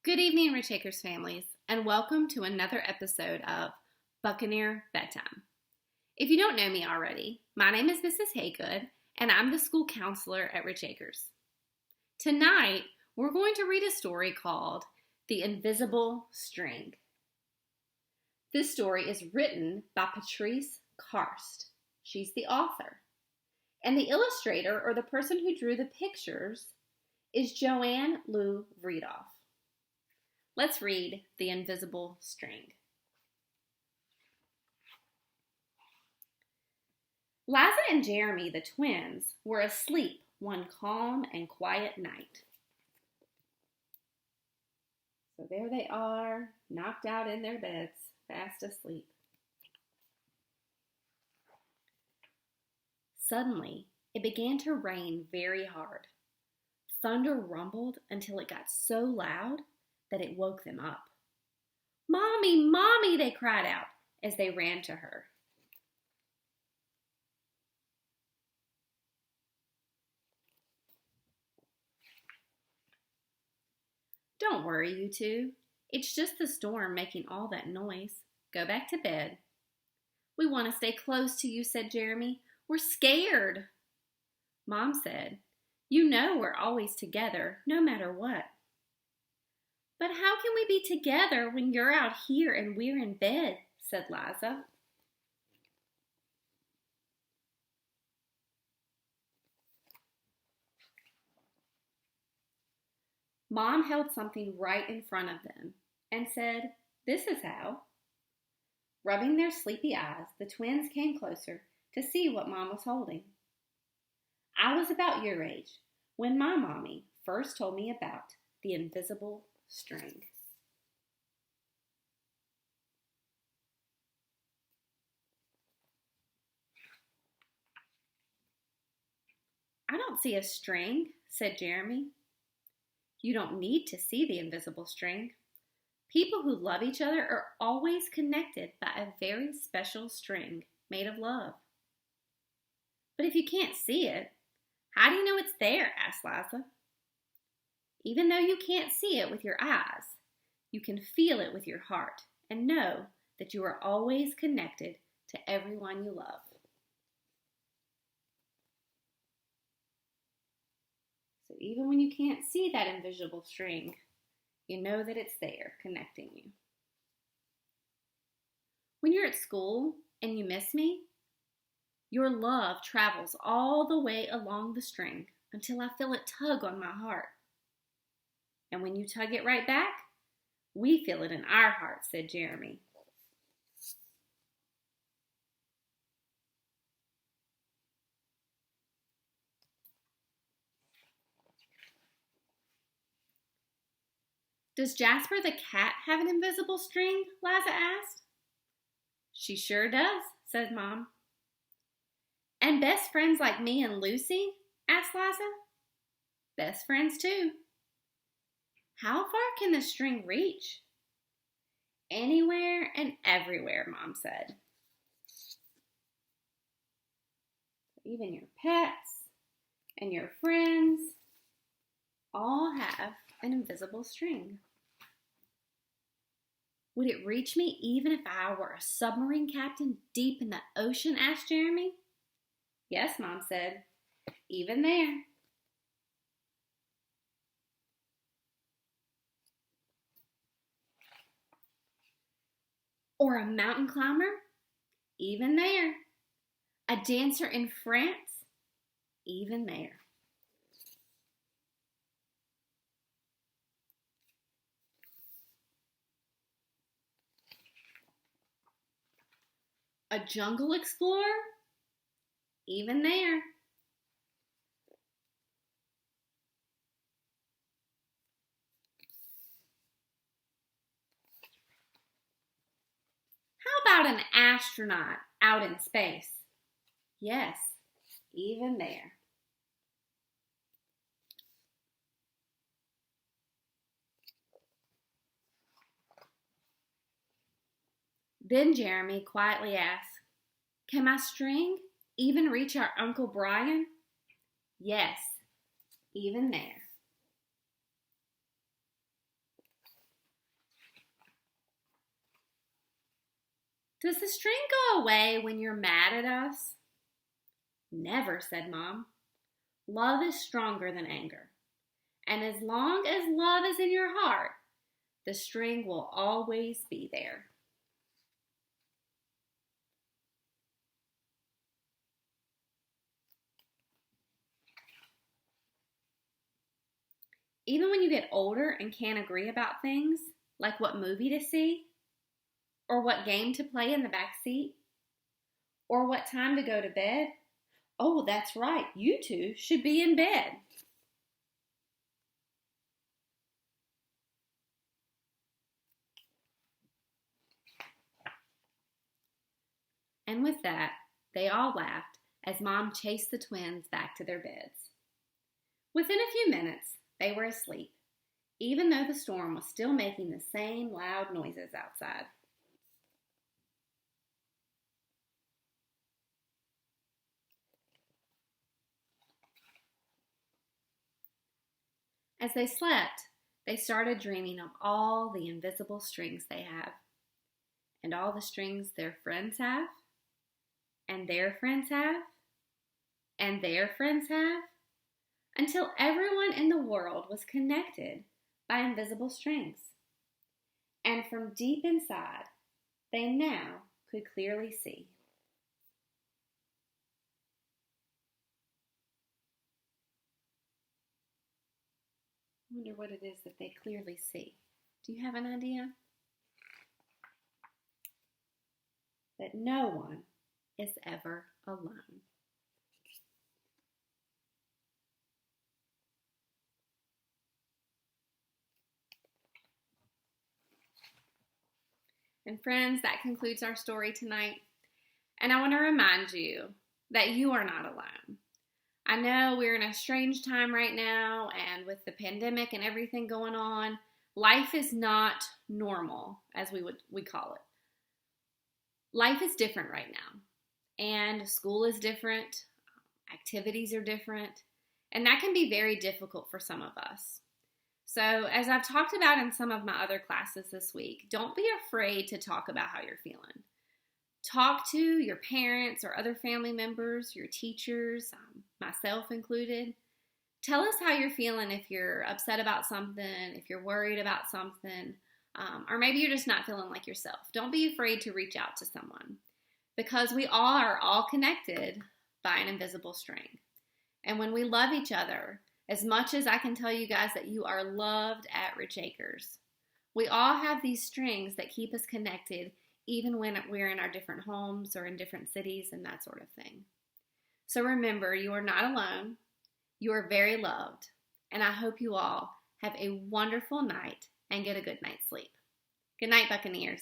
Good evening, Rich Acres families, and welcome to another episode of Buccaneer Bedtime. If you don't know me already, my name is Mrs. Hagood, and I'm the school counselor at Rich Acres. Tonight, we're going to read a story called The Invisible String. This story is written by Patrice Karst. She's the author. And the illustrator, or the person who drew the pictures, is Joanne Lou Vredoff. Let's read The Invisible String. Liza and Jeremy, the twins, were asleep one calm and quiet night. So there they are, knocked out in their beds, fast asleep. Suddenly, it began to rain very hard. Thunder rumbled until it got so loud that it woke them up. "Mommy, Mommy," they cried out as they ran to her. "Don't worry, you two. It's just the storm making all that noise. Go back to bed." "We want to stay close to you," said Jeremy. "We're scared." Mom said, "You know we're always together, no matter what." "But how can we be together when you're out here and we're in bed?" said Liza. Mom held something right in front of them and said, "This is how." Rubbing their sleepy eyes, the twins came closer to see what Mom was holding. I was about your age when my mommy first told me about the invisible string. "I don't see a string," said Jeremy. "You don't need to see the invisible string. People who love each other are always connected by a very special string made of love." "But if you can't see it, how do you know it's there?" asked Liza. "Even though you can't see it with your eyes, you can feel it with your heart and know that you are always connected to everyone you love." So even when you can't see that invisible string, you know that it's there connecting you. When you're at school and you miss me, your love travels all the way along the string until I feel it tug on my heart. And when you tug it right back, we feel it in our hearts, said Jeremy. "Does Jasper the cat have an invisible string?" Liza asked. "She sure does," said Mom. "And best friends like me and Lucy?" asked Liza. "Best friends too." "How far can the string reach?" "Anywhere and everywhere," Mom said. Even your pets and your friends all have an invisible string. "Would it reach me even if I were a submarine captain deep in the ocean?" asked Jeremy. "Yes," Mom said, "even there." "Or a mountain climber?" "Even there." "A dancer in France?" "Even there." "A jungle explorer?" "Even there." "How about an astronaut out in space?" "Yes, even there." Then Jeremy quietly asked, "Can my string even reach our Uncle Brian?" "Yes, even there." Does the string go away when you're mad at us? Never, said Mom. Love is stronger than anger. And as long as love is in your heart, the string will always be there. Even when you get older and can't agree about things, like what movie to see, or what game to play in the back seat, or what time to go to bed. Oh, that's right, you two should be in bed. And with that, they all laughed as Mom chased the twins back to their beds. Within a few minutes, they were asleep, even though the storm was still making the same loud noises outside. As they slept, they started dreaming of all the invisible strings they have, and all the strings their friends have, and their friends have, and their friends have, until everyone in the world was connected by invisible strings. And from deep inside, they now could clearly see. I wonder what it is that they clearly see. Do you have an idea? That no one is ever alone. And friends, that concludes our story tonight. And I want to remind you that you are not alone. I know we're in a strange time right now, and with the pandemic and everything going on, life is not normal, as we call it. Life is different right now, and school is different, activities are different, and that can be very difficult for some of us. So, as I've talked about in some of my other classes this week, don't be afraid to talk about how you're feeling. Talk to your parents or other family members, your teachers, myself included. Tell us how you're feeling if you're upset about something, if you're worried about something, or maybe you're just not feeling like yourself. Don't be afraid to reach out to someone, because we are all connected by an invisible string. And when we love each other, as much as I can tell you guys that you are loved at Rich Acres, we all have these strings that keep us connected even when we're in our different homes or in different cities and that sort of thing. So remember, you are not alone. You are very loved. And I hope you all have a wonderful night and get a good night's sleep. Good night, Buccaneers.